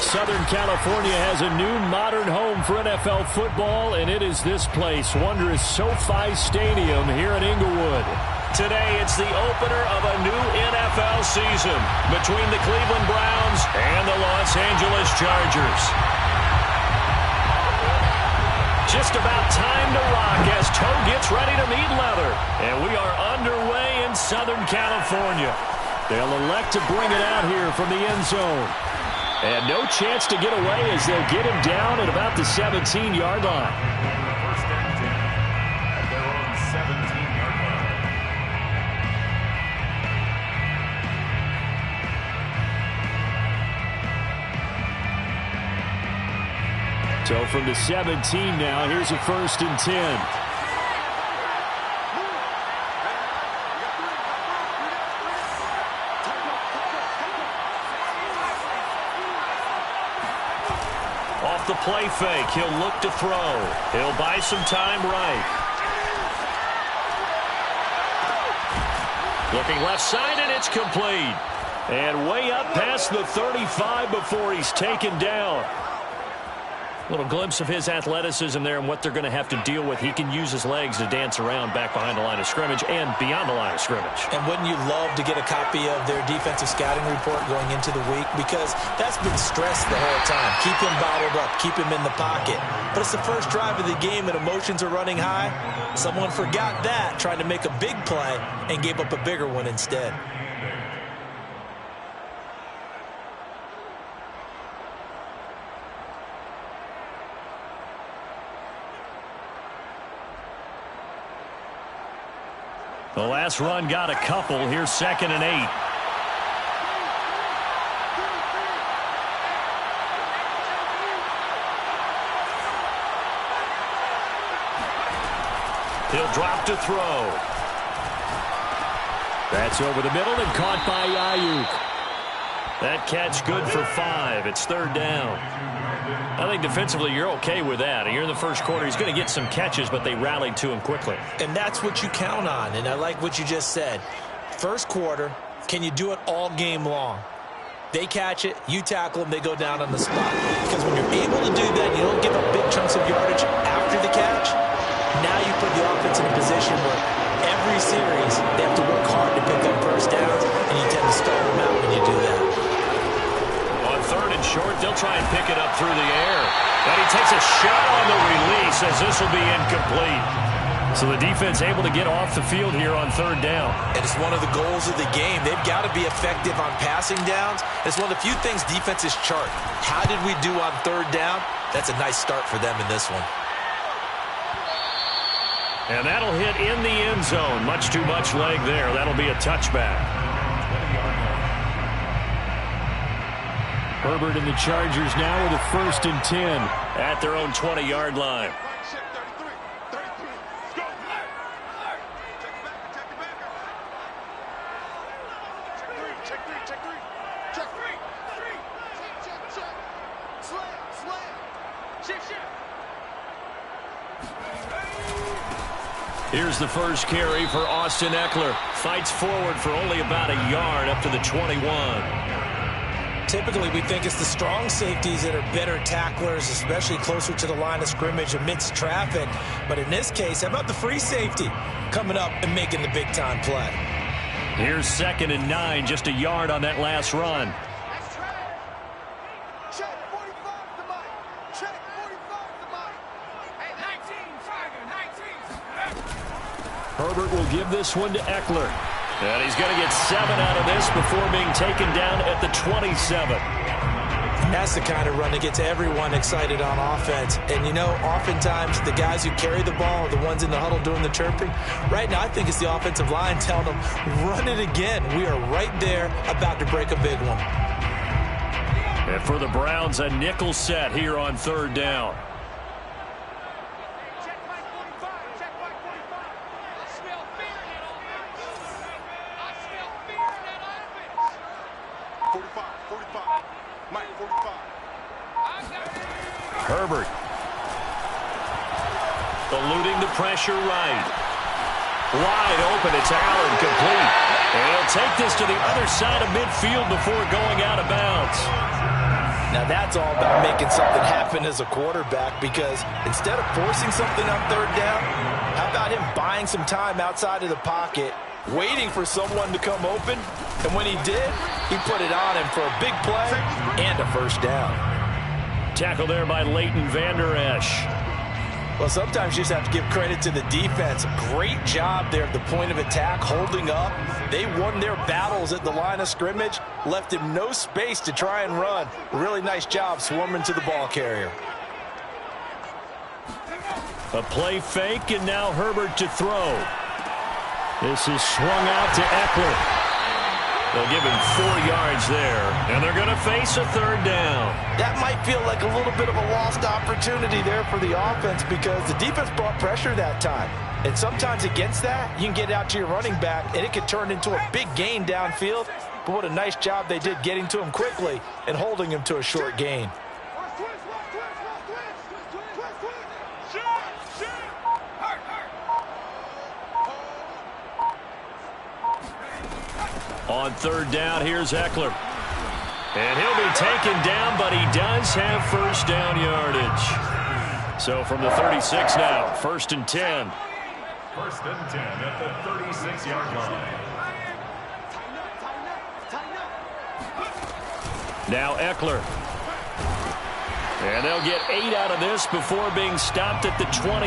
Southern California has a new modern home for NFL football, and it is this place, wondrous SoFi Stadium here in Inglewood. Today, it's the opener of a new NFL season between the Cleveland Browns and the Los Angeles Chargers. Just about time to rock as toe gets ready to meet leather. And we are underway in Southern California. They'll elect to bring it out here from the end zone. And no chance to get away as they'll get him down at about the 17-yard line. First and 10 at their own 17-yard line. So from the 17 now, here's a 1st and 10. Off the play fake, he'll look to throw. He'll buy some time right. Looking left side, and it's complete. And way up past the 35 before he's taken down. Little glimpse of his athleticism there and what they're going to have to deal with. He can use his legs to dance around back behind the line of scrimmage and beyond the line of scrimmage. And wouldn't you love to get a copy of their defensive scouting report going into the week? Because that's been stressed the whole time. Keep him bottled up. Keep him in the pocket. But it's the first drive of the game and emotions are running high. Someone forgot that, trying to make a big play and gave up a bigger one instead. The last run got a couple. Here's 2nd and 8. He'll drop to throw. That's over the middle and caught by Ayuk. That catch good for 5. It's 3rd down. I think defensively you're okay with that. Here in the first quarter, he's going to get some catches, but they rallied to him quickly. And that's what you count on, and I like what you just said. First quarter, can you do it all game long? They catch it, you tackle them, they go down on the spot. Because when you're able to do that, you don't give up big chunks of yardage after the catch. Now you put the offense in a position where every series they have to work hard to pick up first downs, and you tend to stall them out when you do that. On 3rd and short, they'll try and pick it up through the air. And he takes a shot on the release as this will be incomplete. So the defense able to get off the field here on 3rd down. And it's one of the goals of the game. They've got to be effective on passing downs. It's one of the few things defenses chart. How did we do on 3rd down? That's a nice start for them in this one. And that'll hit in the end zone. Much too much leg there. That'll be a touchback. Herbert and the Chargers now with a 1st and 10 at their own 20-yard line. Here's the first carry for Austin Ekeler. Fights forward for only about a yard up to the 21. Typically, we think it's the strong safeties that are better tacklers, especially closer to the line of scrimmage amidst traffic. But in this case, how about the free safety coming up and making the big-time play? Here's 2nd and 9, just a yard on that last run. Check 45 to Mike. Check 45 to Mike. Hey, 19, Tiger, 19. Herbert will give this one to Ekeler. And he's going to get 7 out of this before being taken down at the 27. That's the kind of run that gets everyone excited on offense. And, you know, oftentimes the guys who carry the ball are the ones in the huddle doing the chirping. Right now, I think it's the offensive line telling them, run it again. We are right there about to break a big one. And for the Browns, a nickel set here on 3rd down. Herbert. Eluding the pressure right. Wide open, it's Allen, complete. And he'll take this to the other side of midfield before going out of bounds. Now that's all about making something happen as a quarterback, because instead of forcing something on third down, how about him buying some time outside of the pocket, waiting for someone to come open, and when he did, he put it on him for a big play and a first down. Tackle there by Leighton Vander Esch. Well, sometimes you just have to give credit to the defense. Great job there at the point of attack, holding up. They won their battles at the line of scrimmage, left him no space to try and run. Really nice job swarming to the ball carrier. A play fake, and now Herbert to throw. This is swung out to Eckler. They'll give him 4 yards there, and they're going to face a third down. That might feel like a little bit of a lost opportunity there for the offense, because the defense brought pressure that time. And sometimes against that, you can get out to your running back, and it could turn into a big gain downfield. But what a nice job they did getting to him quickly and holding him to a short gain. On third down, here's Eckler. And he'll be taken down, but he does have first down yardage. So from the 36 now, 1st and 10. 1st and 10 at the 36-yard line. Now Eckler. And they'll get 8 out of this before being stopped at the 28.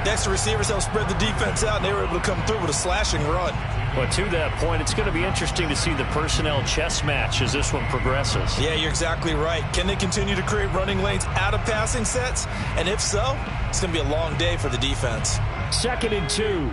Next, the receivers helped spread the defense out, and they were able to come through with a slashing run. But to that point, it's going to be interesting to see the personnel chess match as this one progresses. Yeah, you're exactly right. Can they continue to create running lanes out of passing sets? And if so, it's going to be a long day for the defense. 2nd and 2.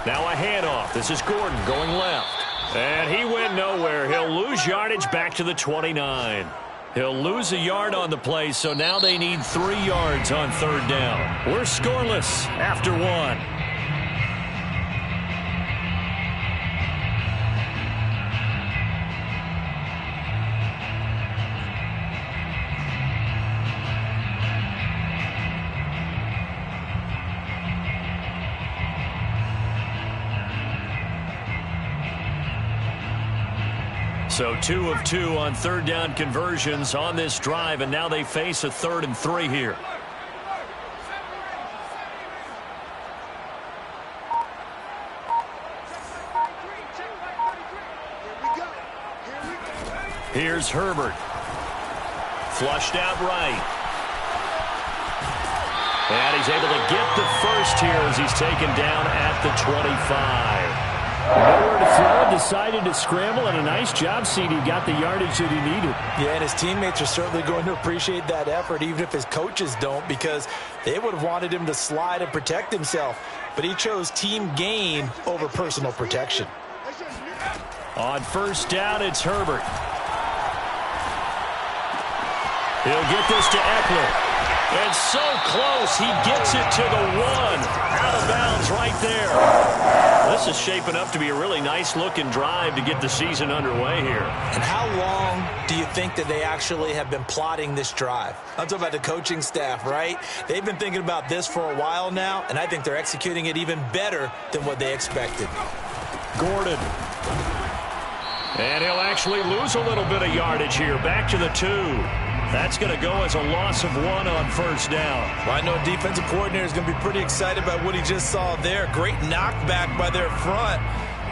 Now a handoff. This is Gordon going left. And he went nowhere. He'll lose yardage back to the 29. He'll lose a yard on the play, so now they need 3 yards on third down. We're scoreless after 1. So 2 of 2 on third down conversions on this drive, and now they face a 3rd and 3 here. Here's Herbert. Flushed out right. And he's able to get the first here as he's taken down at the 25. Nowhere to throw, decided to scramble, and a nice job, CD. Got the yardage that he needed. Yeah, and his teammates are certainly going to appreciate that effort, even if his coaches don't, because they would have wanted him to slide and protect himself. But he chose team gain over personal protection. On first down, it's Herbert. He'll get this to Eckler. And so close, he gets it to the 1. Out of bounds right there. This is shaping up to be a really nice-looking drive to get the season underway here. And how long do you think that they actually have been plotting this drive? I'm talking about the coaching staff, right? They've been thinking about this for a while now, and I think they're executing it even better than what they expected. Gordon. And he'll actually lose a little bit of yardage here. Back to the 2. That's going to go as a loss of 1 on first down. Well, I know a defensive coordinator is going to be pretty excited about what he just saw there. Great knockback by their front.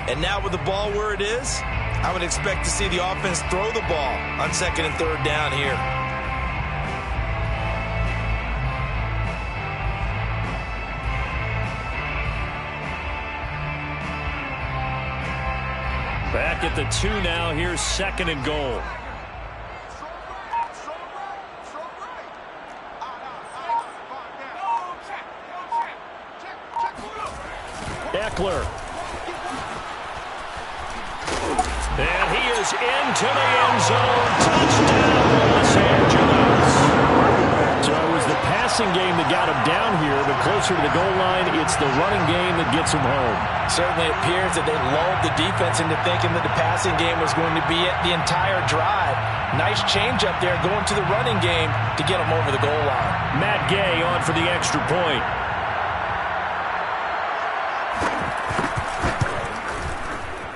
And now with the ball where it is, I would expect to see the offense throw the ball on 2nd and 3rd down here. Back at the 2 now. Here's 2nd and goal. Eckler. And he is into the end zone. Touchdown, Los Angeles. So it was the passing game that they got him down here, but closer to the goal line, it's the running game that gets him home. Certainly appears that they lulled the defense into thinking that the passing game was going to be it the entire drive. Nice change up there going to the running game to get them over the goal line. Matt Gay on for the extra point.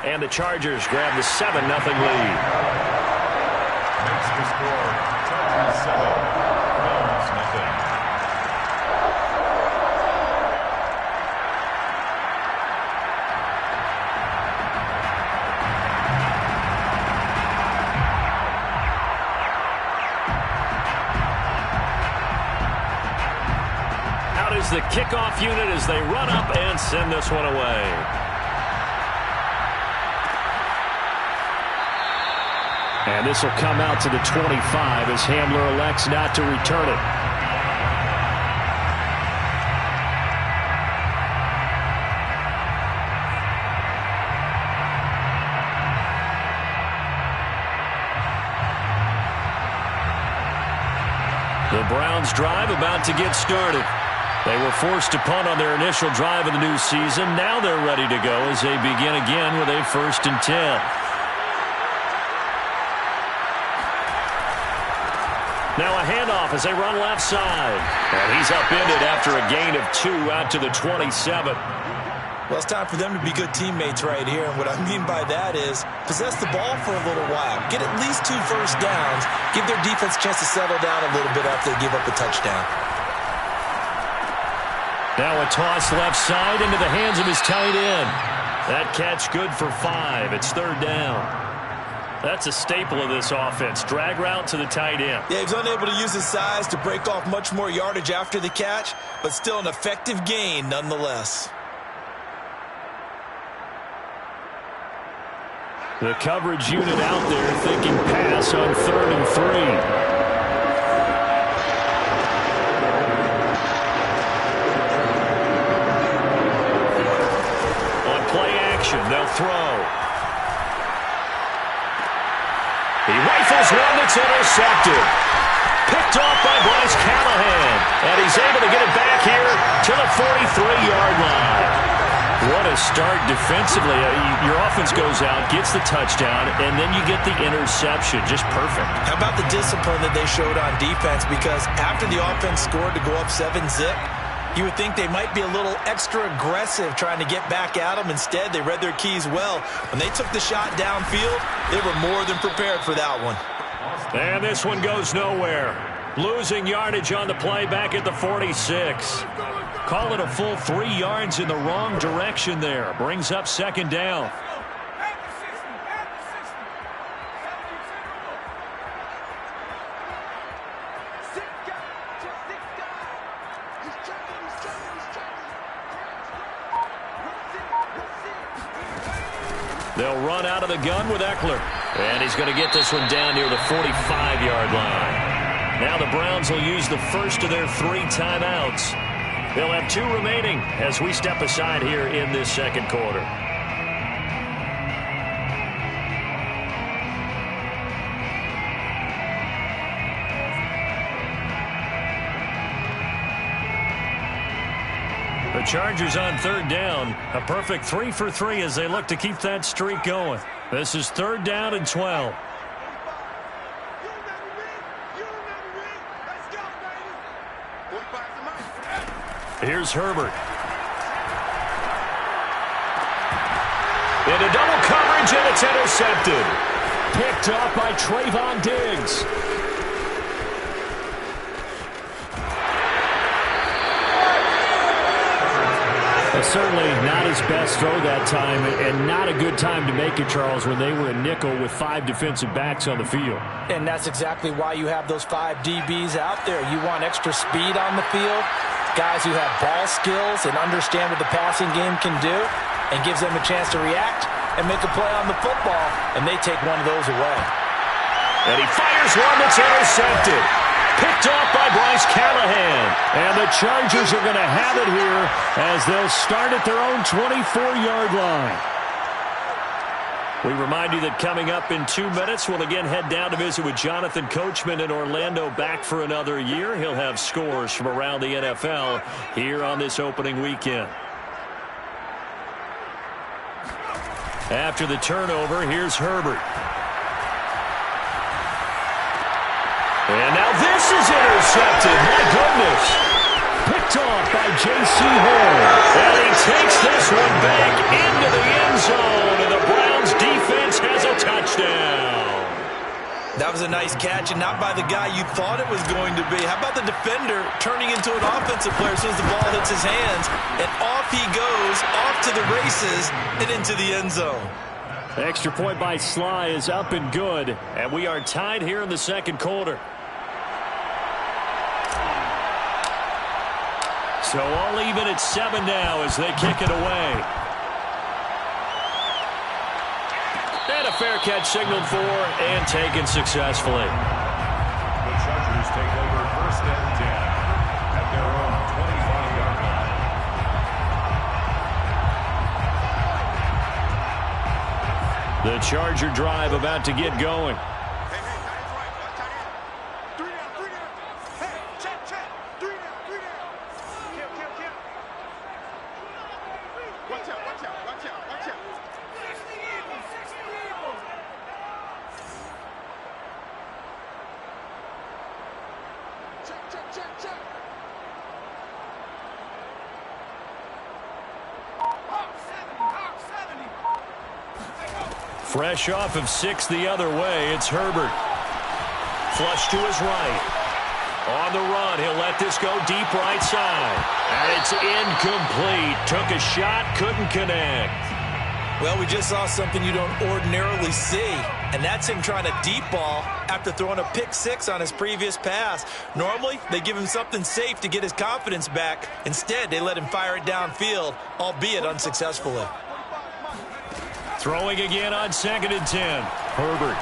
And the Chargers grab the 7-0 lead. Makes the score Chargers 7, Browns nothing. Out is the kickoff unit as they run up and send this one away. And this will come out to the 25 as Hamler elects not to return it. The Browns drive about to get started. They were forced to punt on their initial drive of the new season. Now they're ready to go as they begin again with a 1st and 10. Now a handoff as they run left side. And he's upended after a gain of 2 out to the 27. Well, it's time for them to be good teammates right here. And what I mean by that is possess the ball for a little while. Get at least 2 first downs. Give their defense a chance to settle down a little bit after they give up a touchdown. Now a toss left side into the hands of his tight end. That catch good for 5. It's 3rd down. That's a staple of this offense. Drag route to the tight end. Yeah, he's unable to use his size to break off much more yardage after the catch, but still an effective gain nonetheless. The coverage unit out there thinking pass on 3rd and 3. On play action, they'll throw. He rifles one that's intercepted. Picked off by Bryce Callahan. And he's able to get it back here to the 43-yard line. What a start defensively. Your offense goes out, gets the touchdown, and then you get the interception. Just perfect. How about the discipline that they showed on defense? Because after the offense scored to go up 7-zip, you would think they might be a little extra aggressive trying to get back at them. Instead, they read their keys well. When they took the shot downfield, they were more than prepared for that one. And this one goes nowhere. Losing yardage on the play back at the 46. Call it a full 3 yards in the wrong direction there. Brings up 2nd down. They'll run out of the gun with Eckler. And he's going to get this one down near the 45-yard line. Now the Browns will use the first of their 3 timeouts. They'll have 2 remaining as we step aside here in this 2nd quarter. The Chargers on 3rd down. A perfect 3 for 3 as they look to keep that streak going. This is 3rd down and 12. Here's Herbert. Into double coverage, and it's intercepted. Picked off by Trayvon Diggs. Certainly not his best throw that time, and not a good time to make it, Charles, when they were a nickel with 5 defensive backs on the field. And that's exactly why you have those 5 DBs out there. You want extra speed on the field, guys who have ball skills and understand what the passing game can do, and gives them a chance to react and make a play on the football, and they take one of those away. And he fires one that's intercepted. Picked off by Bryce Callahan. And the Chargers are going to have it here as they'll start at their own 24-yard line. We remind you that coming up in 2 minutes, we'll again head down to visit with Jonathan Coachman in Orlando, back for another year. He'll have scores from around the NFL here on this opening weekend. After the turnover, here's Herbert. And now this is intercepted. My goodness. Picked off by J.C. Horn. And he takes this one back into the end zone. And the Browns defense has a touchdown. That was a nice catch, and not by the guy you thought it was going to be. How about the defender turning into an offensive player as soon as the ball hits his hands? And off he goes, off to the races, and into the end zone. The extra point by Sly is up and good. And we are tied here in the second quarter. So all even at 7 now as they kick it away. And a fair catch signaled for and taken successfully. The Chargers take over first and 10 at their own 25-yard line. The Charger drive about to get going. Fresh off of 6 the other way, it's Herbert. Flush to his right. On the run, he'll let this go deep right side. And it's incomplete. Took a shot, couldn't connect. Well, we just saw something you don't ordinarily see, and that's him trying to deep ball after throwing a pick 6 on his previous pass. Normally, they give him something safe to get his confidence back. Instead, they let him fire it downfield, albeit unsuccessfully. Throwing again on 2nd and 10. Herbert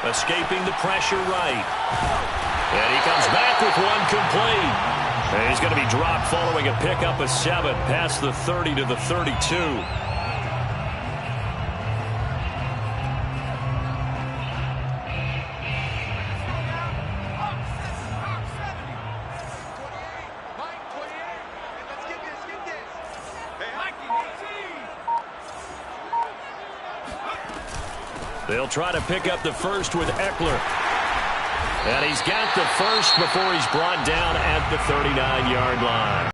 escaping the pressure right. And he comes back with one complete. And he's going to be dropped following a pickup of 7 past the 30 to the 32. They'll try to pick up the first with Eckler. And he's got the first before he's brought down at the 39-yard line.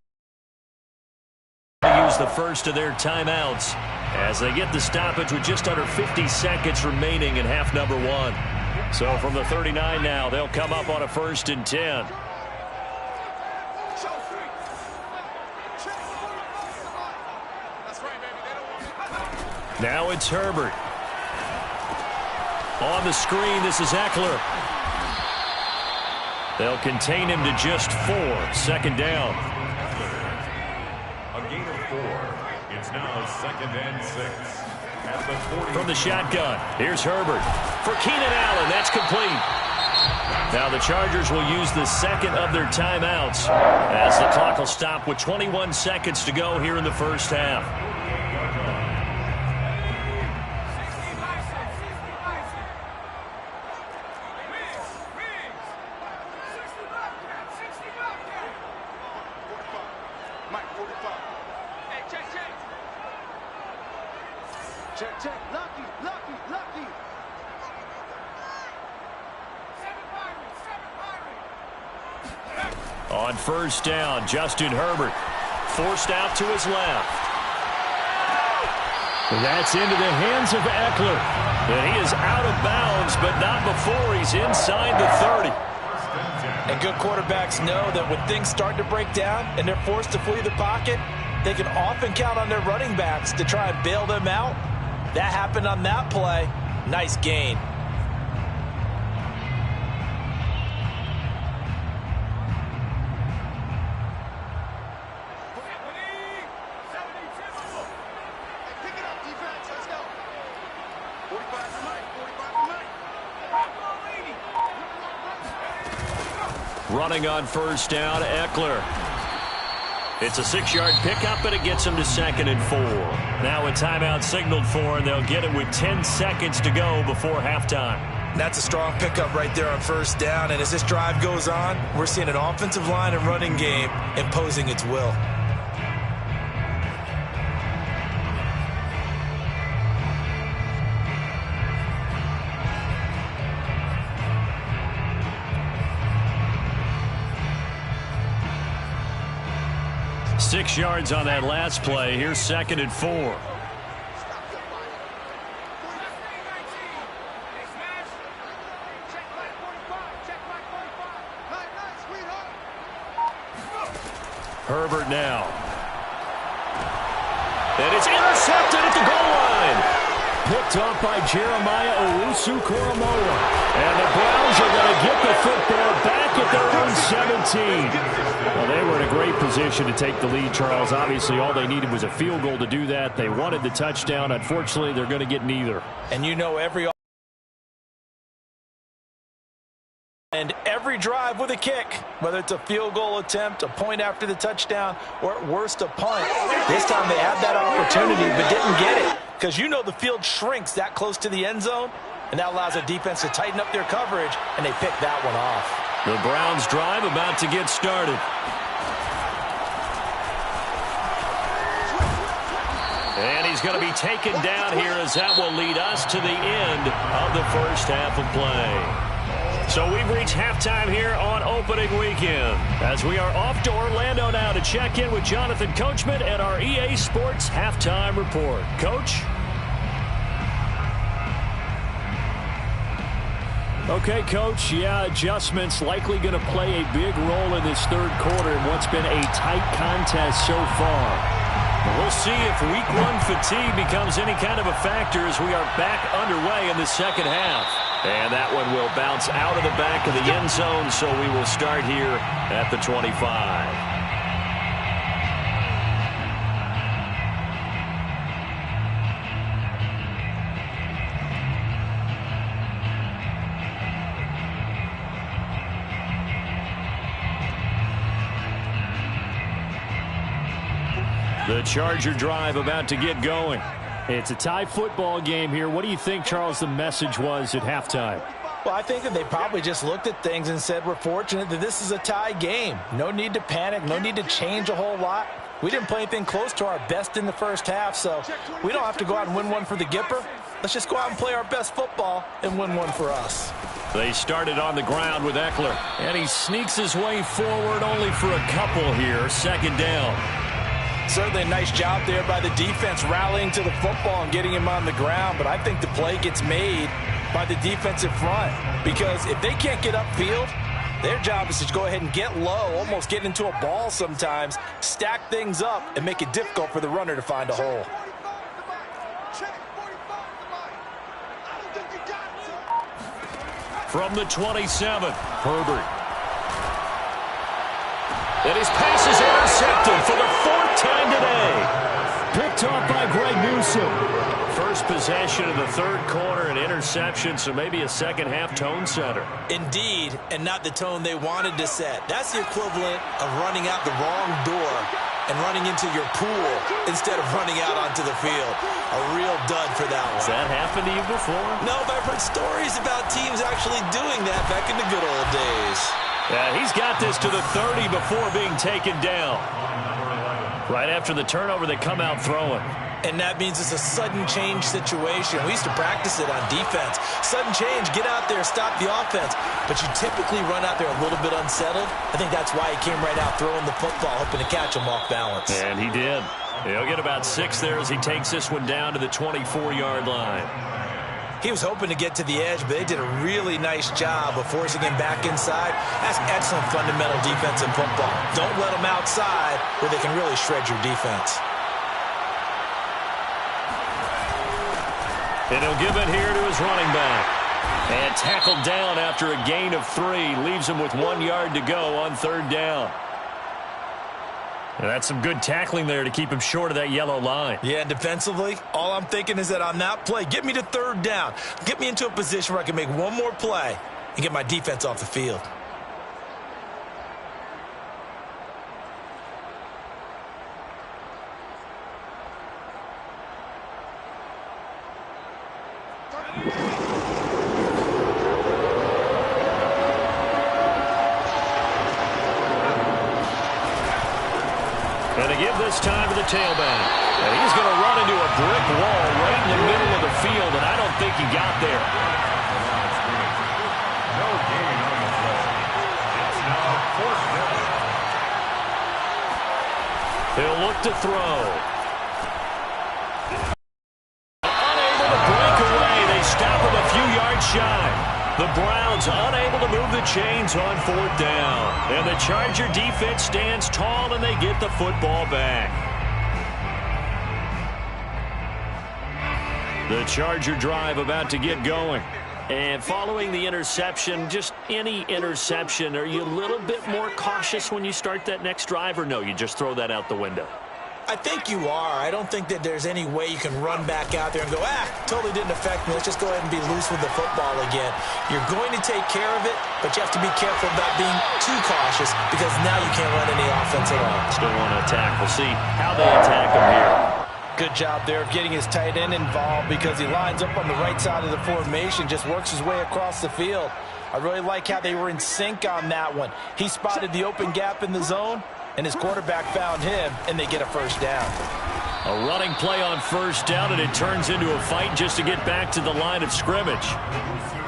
They use the first of their timeouts as they get the stoppage with just under 50 seconds remaining in half number 1. So from the 39 now, they'll come up on a 1st and 10. Now it's Herbert. On the screen, this is Eckler. They'll contain him to just 4. 2nd down. A gain of 4. It's now 2nd and 6. At the 40. From the shotgun, here's Herbert. For Keenan Allen, that's complete. Now the Chargers will use the second of their timeouts as the clock will stop with 21 seconds to go here in the first half. On 1st down, Justin Herbert forced out to his left. That's into the hands of Eckler. And he is out of bounds, but not before he's inside the 30. And good quarterbacks know that when things start to break down and they're forced to flee the pocket, they can often count on their running backs to try and bail them out. That happened on that play. Nice gain. Running on 1st down, Eckler. It's a 6-yard pickup, and it gets them to 2nd and 4. Now a timeout signaled for, and they'll get it with 10 seconds to go before halftime. That's a strong pickup right there on 1st down, and as this drive goes on, we're seeing an offensive line and running game imposing its will. Six yards on that last play. Here's 2nd and 4. Herbert now. And it's intercepted at the goal line. Picked off by Jeremiah Owusu-Koramoah. And the Browns are going to get the football back at their own 17. Well, they were in a great position to take the lead, Charles. Obviously, all they needed was a field goal to do that. They wanted the touchdown. Unfortunately, they're going to get neither. And you know every drive with a kick, whether it's a field goal attempt, a point after the touchdown, or at worst a punt. This time they had that opportunity but didn't get it because you know the field shrinks that close to the end zone, and that allows a defense to tighten up their coverage, and they pick that one off. The Browns drive about to get started. And he's going to be taken down here as that will lead us to the end of the first half of play. So we've reached halftime here on opening weekend as we are off to Orlando now to check in with Jonathan Coachman and our EA Sports Halftime Report. Coach? Okay, Coach. Yeah, adjustments likely going to play a big role in this third quarter in what's been a tight contest so far. We'll see if week one fatigue becomes any kind of a factor as we are back underway in the second half. And that one will bounce out of the back of the end zone, so we will start here at the 25. The Charger drive about to get going. It's a tie football game here. What do you think, Charles, the message was at halftime? Well, I think that they probably just looked at things and said, we're fortunate that this is a tie game. No need to panic. No need to change a whole lot. We didn't play anything close to our best in the first half, so we don't have to go out and win one for the Gipper. Let's just go out and play our best football and win one for us. They started on the ground with Eckler, and he sneaks his way forward only for a couple here. 2nd down. Certainly a nice job there by the defense rallying to the football and getting him on the ground, but I think the play gets made by the defensive front because if they can't get upfield, their job is to go ahead and get low, almost get into a ball sometimes, stack things up, and make it difficult for the runner to find a hole. From the 27, Herbert. And his pass is intercepted for the 4th time today. Picked off by Greg Newsome. First possession of the third quarter, an interception, so maybe a second-half tone setter. Indeed, and not the tone they wanted to set. That's the equivalent of running out the wrong door and running into your pool instead of running out onto the field. A real dud for that one. Has that happened to you before? No, but I've heard stories about teams actually doing that back in the good old days. Yeah, he's got this to the 30 before being taken down. Right after the turnover, they come out throwing. And that means it's a sudden change situation. We used to practice it on defense. Sudden change, get out there, stop the offense. But you typically run out there a little bit unsettled. I think that's why he came right out throwing the football, hoping to catch him off balance. And he did. He'll get about 6 there as he takes this one down to the 24-yard line. He was hoping to get to the edge, but they did a really nice job of forcing him back inside. That's excellent fundamental defense in football. Don't let them outside where they can really shred your defense. And he'll give it here to his running back. And tackled down after a gain of 3. Leaves him with 1 yard to go on 3rd down. And that's some good tackling there to keep him short of that yellow line. Yeah, and defensively, all I'm thinking is that on that play, get me to 3rd down. Get me into a position where I can make one more play and get my defense off the field. And they give this time to the tailback. And he's going to run into a brick wall right in the middle of the field, and I don't think he got there. No gain on the play. It's now fourth down. He'll look to throw. Unable to break away. They stop him a few yards shy. The Browns unable to move the chains on fourth down. And the Charger defense stands tall, and they get the football back. The Charger drive about to get going. And following the interception, just any interception, are you a little bit more cautious when you start that next drive, or no, you just throw that out the window? I think you are. I don't think that there's any way you can run back out there and go, totally didn't affect me. Let's just go ahead and be loose with the football again. You're going to take care of it, but you have to be careful about being too cautious because now you can't run any offense at all. Still want to attack. We'll see how they attack him here. Good job there of getting his tight end involved because he lines up on the right side of the formation, just works his way across the field. I really like how they were in sync on that one. He spotted the open gap in the zone, and his quarterback found him, and they get a first down. A running play on first down, and it turns into a fight just to get back to the line of scrimmage.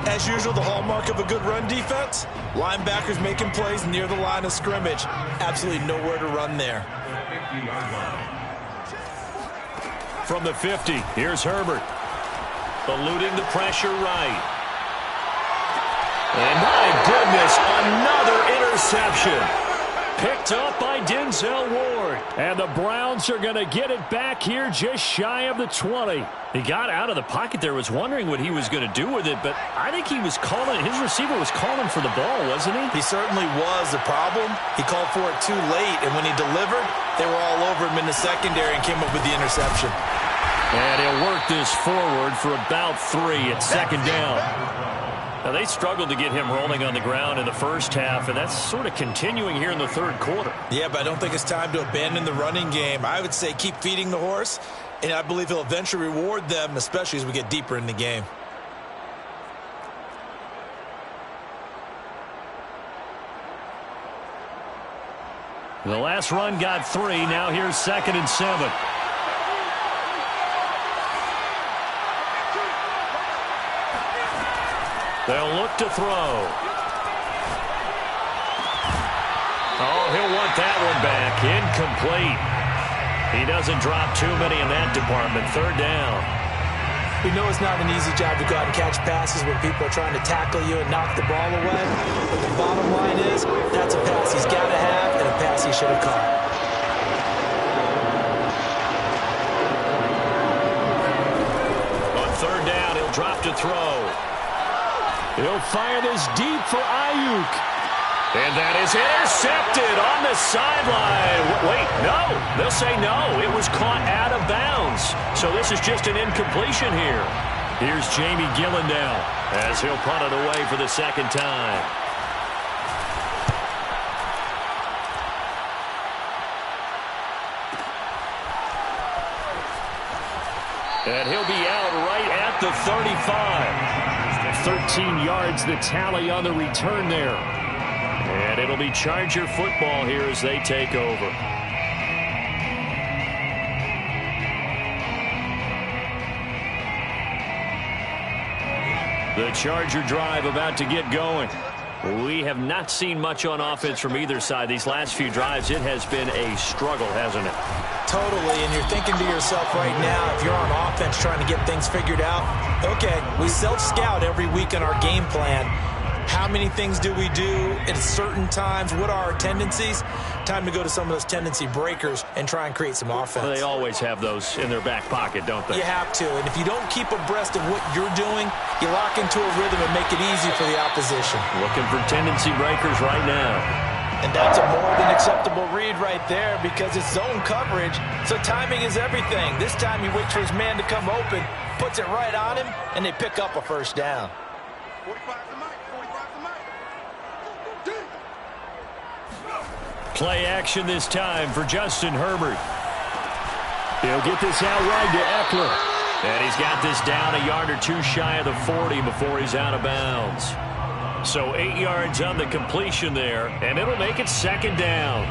As usual, the hallmark of a good run defense, linebackers making plays near the line of scrimmage. Absolutely nowhere to run there. From the 50, here's Herbert. Eluding the pressure right. And my goodness, another interception. Picked up by Denzel Ward. And the Browns are going to get it back here just shy of the 20. He got out of the pocket there, was wondering what he was going to do with it, but I think he was calling, his receiver was calling for the ball, wasn't he? He certainly was. The problem, he called for it too late, and when he delivered, they were all over him in the secondary and came up with the interception. And he'll work this forward for about 3 at second down. Now, they struggled to get him rolling on the ground in the first half, and that's sort of continuing here in the third quarter. Yeah, but I don't think it's time to abandon the running game. I would say keep feeding the horse, and I believe he'll eventually reward them, especially as we get deeper in the game. The last run got 3. Now here's 2nd and 7. They'll look to throw. Oh, he'll want that one back. Incomplete. He doesn't drop too many in that department. 3rd down. We know it's not an easy job to go out and catch passes when people are trying to tackle you and knock the ball away. But the bottom line is, that's a pass he's got to have and a pass he should have caught. On 3rd down, he'll drop to throw. He'll fire this deep for Ayuk. And that is intercepted on the sideline. Wait, no. They'll say no. It was caught out of bounds. So this is just an incompletion here. Here's Jamie Gillen now as he'll punt it away for the 2nd time. And he'll be out right at the 35. 13 yards the tally on the return there. And it'll be Charger football here as they take over. The Charger drive about to get going. We have not seen much on offense from either side. These last few drives, it has been a struggle, hasn't it? Totally, and you're thinking to yourself right now, if you're on offense trying to get things figured out, okay, we self-scout every week in our game plan. How many things do we do at certain times? What are our tendencies? Time to go to some of those tendency breakers and try and create some offense. Well, they always have those in their back pocket, don't they? You have to, and if you don't keep abreast of what you're doing, you lock into a rhythm and make it easy for the opposition. Looking for tendency breakers right now. And that's a more than acceptable read right there because it's zone coverage, so timing is everything. This time he waits for his man to come open, puts it right on him, and they pick up a first down. 45 to Mike. 45 to Mike. Play action this time for Justin Herbert. He'll get this out wide to Eckler. And he's got this down a yard or 2 shy of the 40 before he's out of bounds. So 8 yards on the completion there, and it'll make it 2nd down.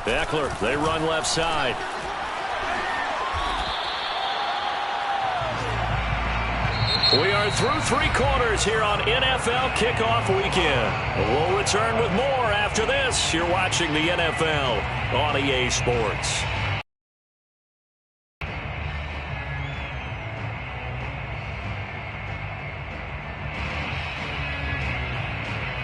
Eckler, they run left side. We are through 3 quarters here on NFL Kickoff Weekend. We'll return with more after this. You're watching the NFL on EA Sports.